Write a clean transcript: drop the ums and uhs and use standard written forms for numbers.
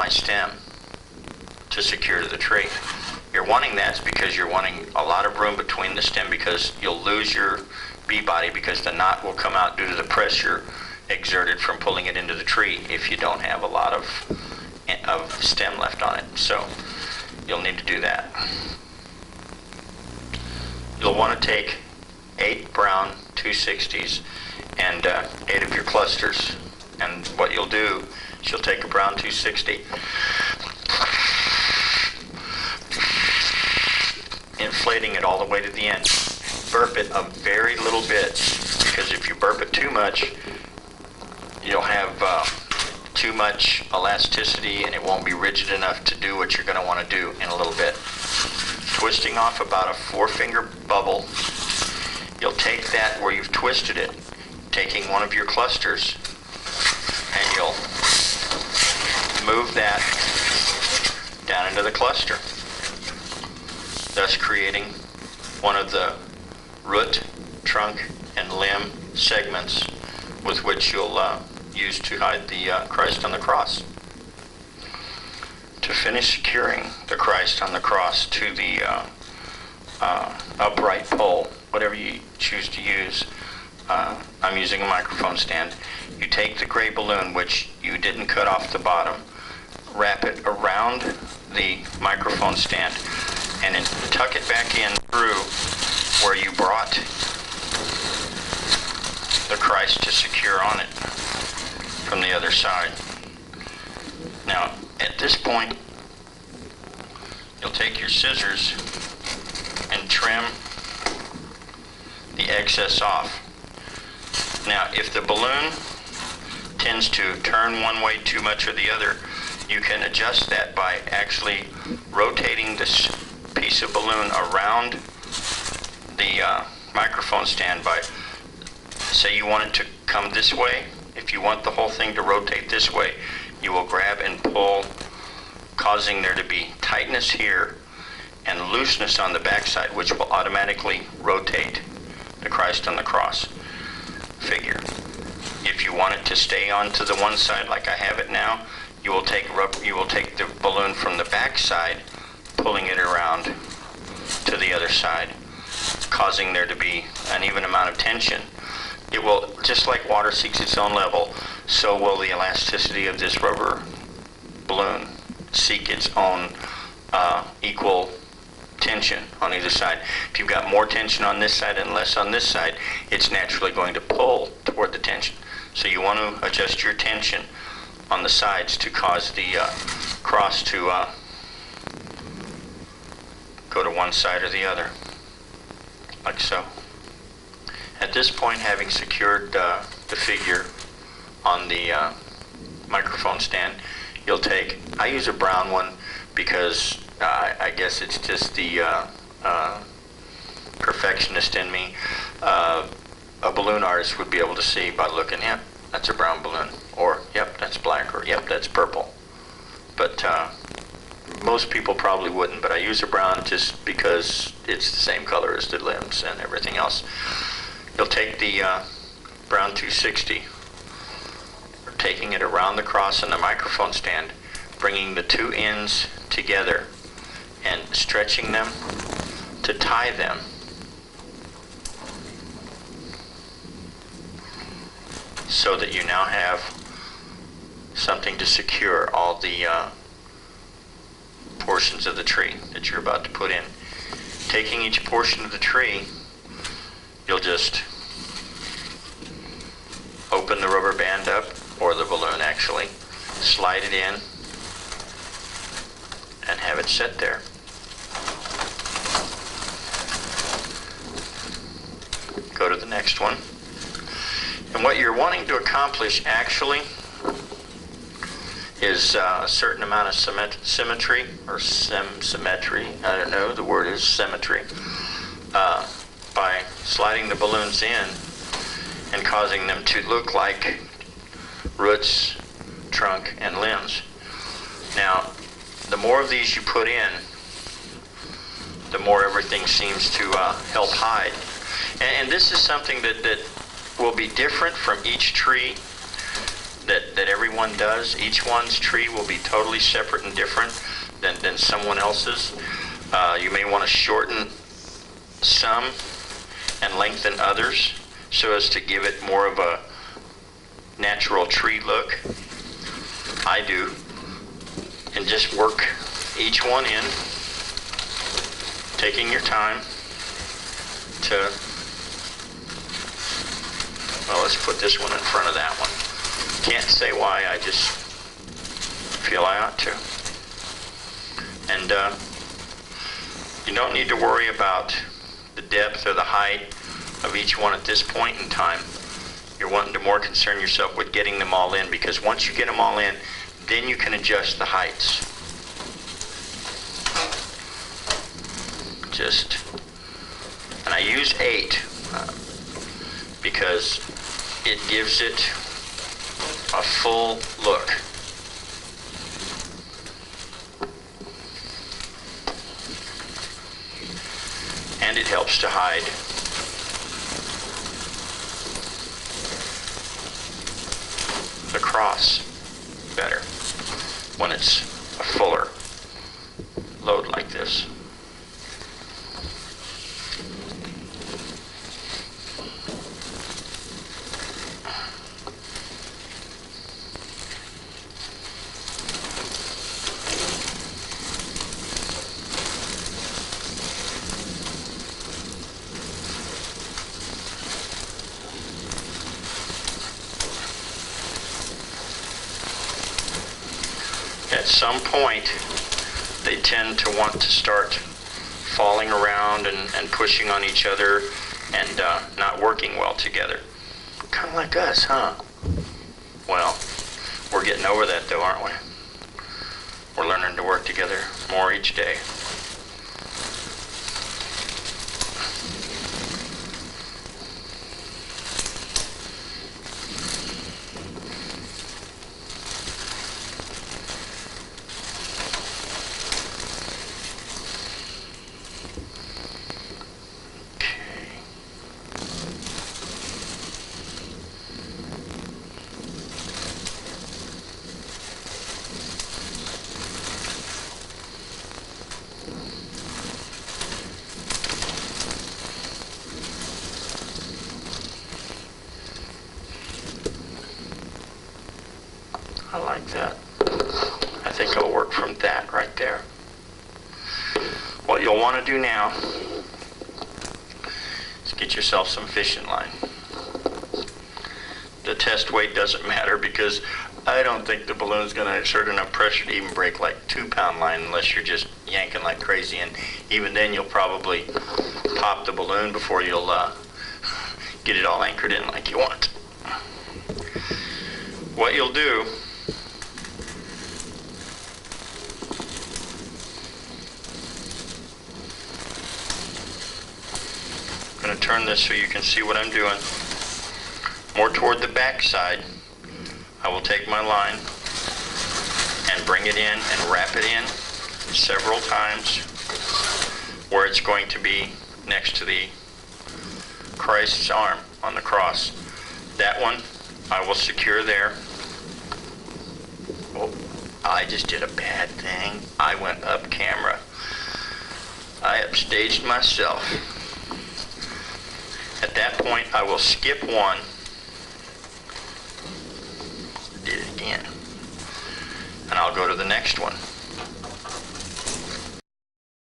my stem to secure to the tree. You're wanting that because you're wanting a lot of room between the stem, because you'll lose your bee body because the knot will come out due to the pressure exerted from pulling it into the tree if you don't have a lot of stem left on it. So you'll need to do that. You'll want to take 8 brown 260s and 8 of your clusters. And what you'll do is you'll take a brown 260, inflating it all the way to the end. Burp it a very little bit, because if you burp it too much, you'll have too much elasticity and it won't be rigid enough to do what you're going to want to do in a little bit. Twisting off about a 4-finger bubble, you'll take that where you've twisted it, taking one of your clusters, and you'll move that down into the cluster, thus creating one of the root, trunk, and limb segments with which you'll use to hide the Christ on the cross. To finish securing the Christ on the cross to the upright pole, whatever you choose to use, I'm using a microphone stand. You take the gray balloon, which you didn't cut off the bottom, wrap it around the microphone stand, and then tuck it back in through where you brought the Christ to secure on it from the other side. Now, at this point, you'll take your scissors and trim the excess off. Now, if the balloon tends to turn one way too much or the other, you can adjust that by actually rotating this piece of balloon around the microphone stand. By, say you want it to come this way, if you want the whole thing to rotate this way, you will grab and pull, causing there to be tightness here and looseness on the backside, which will automatically rotate the Christ on the cross figure. If you want it to stay on to the one side like I have it now, you will take the balloon from the back side, pulling it around to the other side, causing there to be an even amount of tension. It will, just like water seeks its own level, so will the elasticity of this rubber balloon seek its own equal tension on either side. If you've got more tension on this side and less on this side, it's naturally going to pull toward the tension. So you want to adjust your tension on the sides to cause the cross to go to one side or the other, like so. At this point, having secured the figure on the microphone stand, you'll take, I use a brown one because I guess it's just the perfectionist in me. A balloon artist would be able to see by looking, yep, that's a brown balloon, or yep, that's black, or yep, that's purple. But most people probably wouldn't, but I use a brown just because it's the same color as the limbs and everything else. You'll take the brown 260, taking it around the cross on the microphone stand, bringing the two ends together and stretching them to tie them. So that you now have something to secure all the portions of the tree that you're about to put in. Taking each portion of the tree, you'll just open the rubber band up, or the balloon actually, slide it in, and have it sit there. Go to the next one. And what you're wanting to accomplish actually is a certain amount of symmetry, or symmetry, I don't know, the word is symmetry, by sliding the balloons in and causing them to look like roots, trunk, and limbs. Now, the more of these you put in, the more everything seems to help hide. And this is something that will be different from each tree that everyone does. Each one's tree will be totally separate and different than someone else's. You may want to shorten some and lengthen others so as to give it more of a natural tree look. I do. And just work each one in, taking your time to, well, let's put this one in front of that one. Can't say why, I just feel I ought to. And you don't need to worry about the depth or the height of each one at this point in time. You're wanting to more concern yourself with getting them all in, because once you get them all in, then you can adjust the heights. And I use 8 because it gives it a full look. And it helps to hide the cross better when it's a fuller load like this. At some point, they tend to want to start falling around and pushing on each other and not working well together. Kind of like us, huh? Well, we're getting over that though, aren't we? We're learning to work together more each day. I like that. I think it'll work from that right there. What you'll want to do now is get yourself some fishing line. The test weight doesn't matter because I don't think the balloon's going to exert enough pressure to even break like 2-pound line unless you're just yanking like crazy, and even then you'll probably pop the balloon before you'll get it all anchored in like you want. What you'll do I'm going to turn this so you can see what I'm doing. More toward the back side, I will take my line and bring it in and wrap it in several times where it's going to be next to the Christ's arm on the cross. That one I will secure there. Oh, I just did a bad thing. I went up camera. I upstaged myself. At that point, I will skip one. Did it again. And I'll go to the next one.